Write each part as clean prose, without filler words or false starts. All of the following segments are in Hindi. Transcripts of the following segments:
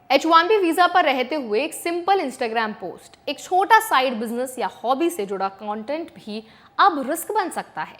H1B वीजा पर रहते हुए एक सिंपल इंस्टाग्राम पोस्ट, एक छोटा साइड बिजनेस या हॉबी से जुड़ा कंटेंट भी अब रिस्क बन सकता है।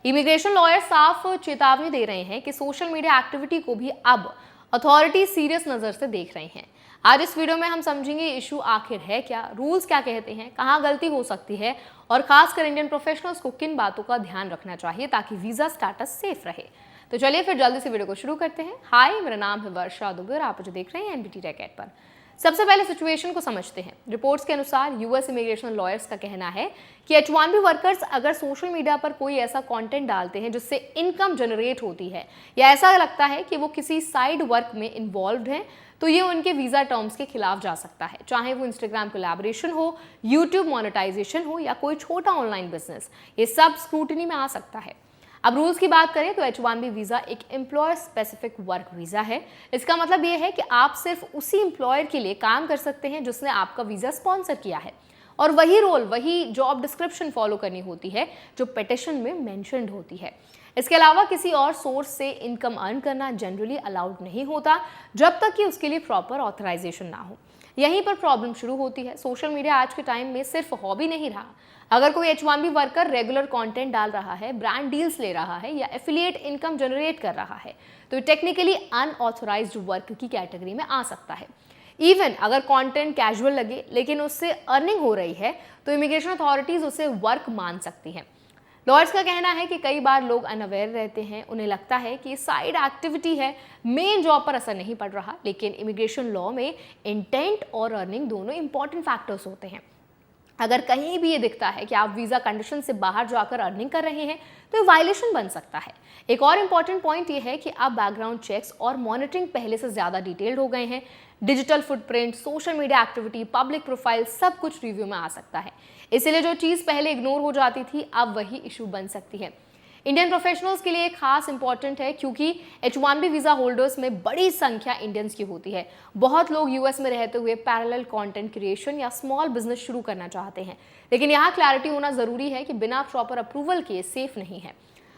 इमिग्रेशन लॉयर साफ चेतावनी दे रहे हैं कि सोशल मीडिया एक्टिविटी को भी अब अथॉरिटी सीरियस नजर से देख रही हैं। आज इस वीडियो में हम समझेंगे इशू आखिर है क्या, रूल्स क्या कहते हैं, कहां गलती हो सकती है और खासकर इंडियन प्रोफेशनल्स को किन बातों का ध्यान रखना चाहिए ताकि वीजा स्टेटस सेफ रहे। तो चलिए फिर जल्दी से वीडियो को शुरू करते हैं। हाय, मेरा नाम है वर्षा दुबे और आप मुझे देख रहे हैं एनबीटी टेक एड पर। सबसे पहले सिचुएशन को समझते हैं। रिपोर्ट्स के अनुसार यूएस इमिग्रेशन लॉयर्स का कहना है कि H1B वर्कर्स अगर सोशल मीडिया पर कोई ऐसा कंटेंट डालते हैं जिससे इनकम जनरेट होती है या ऐसा लगता है कि वो किसी साइड वर्क में इन्वॉल्व हैं, तो ये उनके वीजा टर्म्स के खिलाफ जा सकता है, चाहे वो इंस्टाग्राम कोलैबोरेशन हो, यूट्यूब मोनेटाइजेशन हो या कोई छोटा ऑनलाइन बिजनेस। ये सब स्क्रूटिनी में आ सकता है। अब रूल्स की बात करें तो H1B वीजा एक एम्प्लॉयर स्पेसिफिक वर्क वीजा है। इसका मतलब ये है कि आप सिर्फ उसी एम्प्लॉयर के लिए काम कर सकते हैं जिसने आपका वीजा स्पॉन्सर किया है और वही रोल, वही जॉब डिस्क्रिप्शन फॉलो करनी होती है जो पिटिशन में मेंशन्ड होती है। इसके अलावा किसी और सोर्स से इनकम अर्न करना जनरली अलाउड नहीं होता जब तक कि उसके लिए प्रॉपर ऑथराइजेशन ना हो। यहीं पर प्रॉब्लम शुरू होती है। सोशल मीडिया आज के टाइम में सिर्फ हॉबी नहीं रहा। अगर कोई H1B वर्कर रेगुलर कंटेंट डाल रहा है, ब्रांड डील्स ले रहा है या एफिलिएट इनकम जनरेट कर रहा है, तो टेक्निकली अनऑथराइज्ड वर्क की कैटेगरी में आ सकता है। इवन अगर कंटेंट कैजुअल लगे लेकिन उससे अर्निंग हो रही है तो इमिग्रेशन अथॉरिटीज उसे वर्क मान सकती हैं। लॉयर्स का कहना है कि कई बार लोग अनअवेयर रहते हैं, उन्हें लगता है कि साइड एक्टिविटी है, मेन जॉब पर असर नहीं पड़ रहा, लेकिन इमिग्रेशन लॉ में इंटेंट और अर्निंग दोनों इंपॉर्टेंट फैक्टर्स होते हैं। अगर कहीं भी ये दिखता है कि आप वीजा कंडीशन से बाहर जाकर अर्निंग कर रहे हैं तो ये वायलेशन बन सकता है। एक और इम्पॉर्टेंट पॉइंट ये है कि अब बैकग्राउंड चेक्स और मॉनिटरिंग पहले से ज़्यादा डिटेल्ड हो गए हैं। Digital footprint, social media activity, public profile सब कुछ रिव्यू में आ सकता है। इसीलिए जो चीज़ पहले इग्नोर हो जाती थी अब वही इशू बन सकती है। इंडियन प्रोफेशनल्स के लिए खास इंपॉर्टेंट है क्योंकि H1B वीजा होल्डर्स में बड़ी संख्या इंडियंस की होती है। बहुत लोग यूएस में रहते हुए पैरेलल कंटेंट क्रिएशन या स्मॉल बिजनेस शुरू करना चाहते हैं, लेकिन यहाँ क्लैरिटी होना जरूरी है कि बिना प्रॉपर अप्रूवल के सेफ नहीं है।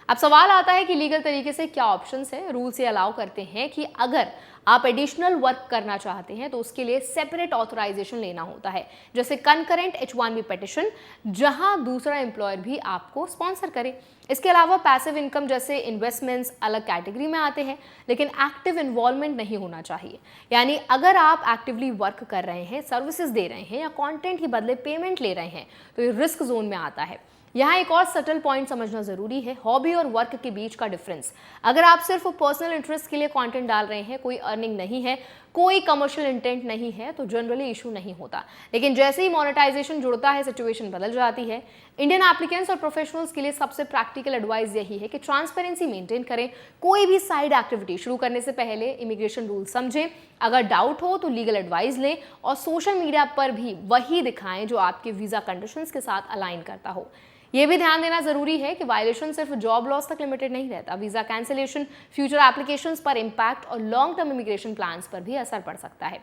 अब सवाल आता है कि लीगल तरीके से क्या ऑप्शंस है। रूल्स ये अलाउ करते हैं कि अगर आप एडिशनल वर्क करना चाहते हैं तो उसके लिए सेपरेट ऑथराइजेशन लेना होता है, जैसे कंकरेंट H1B पिटिशन, जहां दूसरा एम्प्लॉयर भी आपको स्पॉन्सर करे। इसके अलावा पैसिव इनकम जैसे इन्वेस्टमेंट्स अलग कैटेगरी में आते हैं, लेकिन एक्टिव इन्वॉल्वमेंट नहीं होना चाहिए। यानी अगर आप एक्टिवली वर्क कर रहे हैं, सर्विसेज दे रहे हैं या कंटेंट के बदले पेमेंट ले रहे हैं तो ये रिस्क जोन में आता है। यहाँ एक और सटल पॉइंट समझना जरूरी है, हॉबी और वर्क के बीच का डिफरेंस। अगर आप सिर्फ पर्सनल इंटरेस्ट के लिए कंटेंट डाल रहे हैं, कोई अर्निंग नहीं है, कोई कमर्शियल इंटेंट नहीं है, तो जनरली इशू नहीं होता। लेकिन जैसे ही मोनेटाइजेशन जुड़ता है सिचुएशन बदल जाती है। इंडियन एप्लीकेंट्स और प्रोफेशनल्स के लिए सबसे प्रैक्टिकल एडवाइस यही है कि ट्रांसपेरेंसी मेंटेन करें। कोई भी साइड एक्टिविटी शुरू करने से पहले इमिग्रेशन रूल समझें, अगर डाउट हो तो लीगल एडवाइस लें और सोशल मीडिया पर भी वही दिखाएं जो आपके वीजा कंडीशंस के साथ अलाइन करता हो। ये भी ध्यान देना जरूरी है कि वायलेशन सिर्फ जॉब लॉस तक लिमिटेड नहीं रहता। वीजा कैंसिलेशन, फ्यूचर एप्लीकेशंस पर इंपैक्ट और लॉन्ग टर्म इमिग्रेशन प्लान्स पर भी असर पड़ सकता है।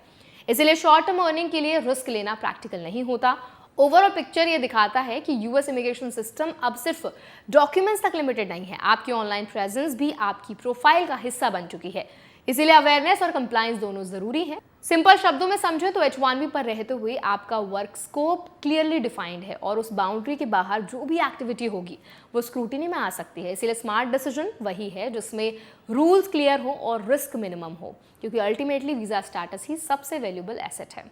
इसलिए शॉर्ट टर्म अर्निंग के लिए रिस्क लेना प्रैक्टिकल नहीं होता। ओवरऑल पिक्चर ये दिखाता है कि यूएस इमिग्रेशन सिस्टम अब सिर्फ डॉक्यूमेंट्स तक लिमिटेड नहीं है, आपकी ऑनलाइन प्रेजेंस भी आपकी प्रोफाइल का हिस्सा बन चुकी है। इसीलिए अवेयरनेस और कंप्लायंस दोनों जरूरी है। सिंपल शब्दों में समझे तो H1B पर रहते हुए आपका वर्क स्कोप क्लियरली डिफाइंड है और उस बाउंड्री के बाहर जो भी एक्टिविटी होगी वो स्क्रूटिनी में आ सकती है। इसीलिए स्मार्ट डिसीजन वही है जिसमें रूल्स क्लियर हो और रिस्क मिनिमम हो, क्योंकि अल्टीमेटली वीजा स्टेटस ही सबसे वैल्यूएबल एसेट है।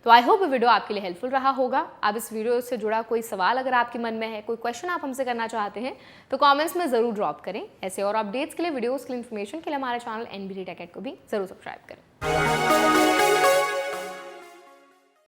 तो आई होप ये वीडियो आपके लिए हेल्पफुल रहा होगा। अब इस वीडियो से जुड़ा कोई सवाल अगर आपके मन में है, कोई क्वेश्चन आप हमसे करना चाहते हैं तो कमेंट्स में जरूर ड्रॉप करें। ऐसे और अपडेट्स के लिए, वीडियोस के लिए, इन्फॉर्मेशन के लिए हमारे चैनल एनबीटी टेक एड को भी जरूर सब्सक्राइब करें।